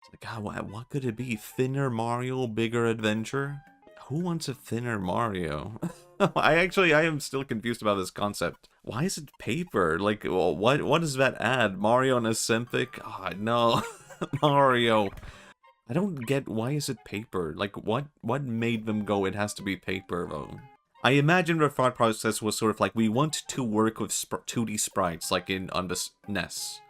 It's like, God, what could it be? Thinner Mario, bigger adventure? Who wants a thinner Mario? I am still confused about this concept. Why is it paper? Like, well, what does that add? Mario and a Symphonic? Oh, no. Mario. I don't get, why is it paper? Like, what made them go, it has to be paper, though? I imagine the thought process was sort of like, we want to work with 2D sprites, like on the NES.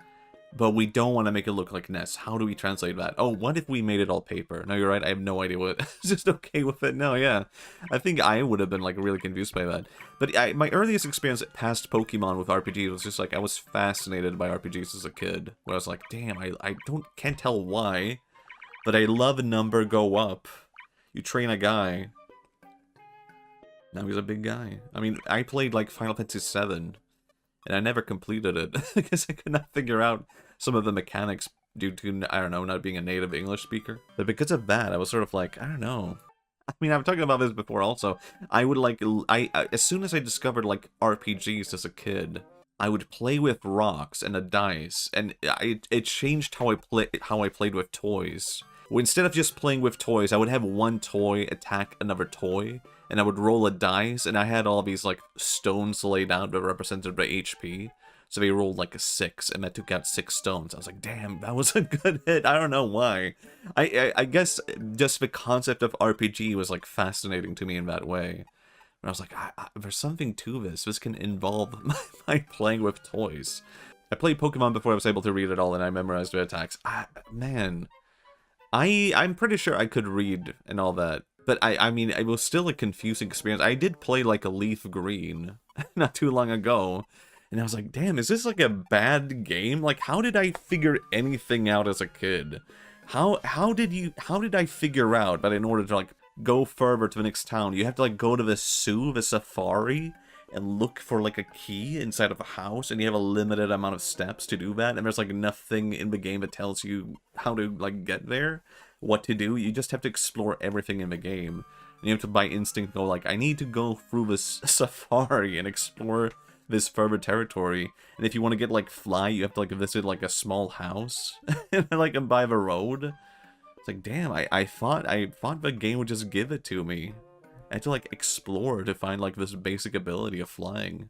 But we don't want to make it look like NES. How do we translate that? Oh, what if we made it all paper? No, you're right, I have no idea what... just okay with it? No, yeah. I think I would have been, like, really confused by that. But my earliest experience past Pokemon with RPGs was just, like, I was fascinated by RPGs as a kid. Where I was like, damn, I can't tell why, but I love a number go up. You train a guy. Now he's a big guy. I mean, I played, like, Final Fantasy VII, and I never completed it because I could not figure out some of the mechanics due to, I don't know, not being a native English speaker. But because of that, I was sort of like, I don't know. I mean, I've talked about this before also. I would like, as soon as I discovered like RPGs as a kid, I would play with rocks and a dice, and it changed how I played with toys. Instead of just playing with toys, I would have one toy attack another toy, and I would roll a dice, and I had all these, like, stones laid out that represented the HP. So they rolled, like, a 6, and that took out 6 stones. I was like, damn, that was a good hit. I don't know why. I guess just the concept of RPG was, like, fascinating to me in that way. And I was like, there's something to this. This can involve my playing with toys. I played Pokemon before I was able to read it all, and I memorized the attacks. Man... I'm pretty sure I could read and all that, but I mean, it was still a confusing experience. I did play like a Leaf Green not too long ago, and I was like, damn, is this like a bad game? Like, how did I figure anything out as a kid? How did I figure out that in order to like go further to the next town, you have to like go to the zoo, the safari, and look for like a key inside of a house, and you have a limited amount of steps to do that, and there's like nothing in the game that tells you how to like get there, what to do. You just have to explore everything in the game. And you have to by instinct go like, I need to go through this safari and explore this further territory. And if you want to get like fly, you have to like visit like a small house and like by the road. It's like, damn, I thought the game would just give it to me. I had to, like, explore to find, like, this basic ability of flying.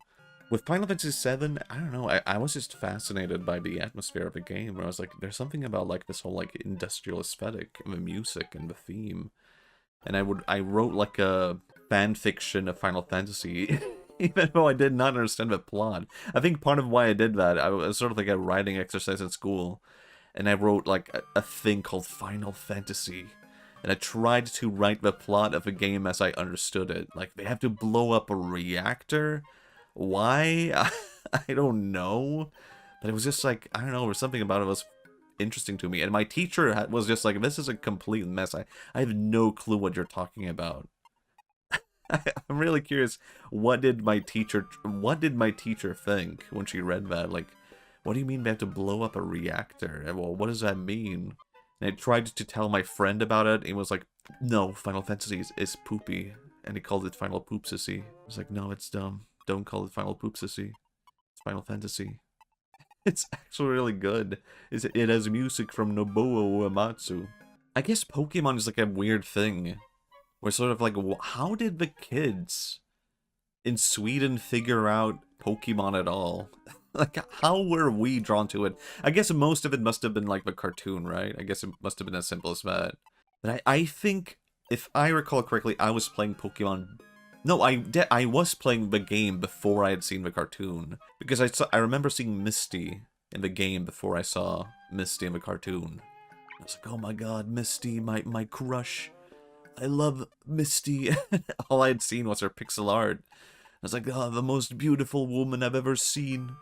With Final Fantasy VII, I don't know, I was just fascinated by the atmosphere of the game, where I was like, there's something about, like, this whole, like, industrial aesthetic, and the music, and the theme. And I wrote, like, a fan fiction of Final Fantasy, even though I did not understand the plot. I think part of why I did that, I was sort of like a writing exercise at school, and I wrote, like, a thing called Final Fantasy. And I tried to write the plot of a game as I understood it. Like, they have to blow up a reactor? Why? I don't know. But it was just like, I don't know, there was something about it was interesting to me. And my teacher was just like, this is a complete mess. I have no clue what you're talking about. I'm really curious, what did my teacher think when she read that? Like, what do you mean they have to blow up a reactor? Well, what does that mean? And I tried to tell my friend about it, and he was like, no, Final Fantasy is poopy. And he called it Final Poopsissy. I was like, no, it's dumb. Don't call it Final Poopsissy. It's Final Fantasy. It's actually really good. It has music from Nobuo Uematsu. I guess Pokemon is like a weird thing. We're sort of like, how did the kids in Sweden figure out Pokemon at all? Like, how were we drawn to it? I guess most of it must have been, like, the cartoon, right? I guess it must have been as simple as that. But I think, if I recall correctly, I was playing Pokemon... No, I was playing the game before I had seen the cartoon. Because I remember seeing Misty in the game before I saw Misty in the cartoon. I was like, oh my god, Misty, my crush. I love Misty. All I had seen was her pixel art. I was like, oh, the most beautiful woman I've ever seen.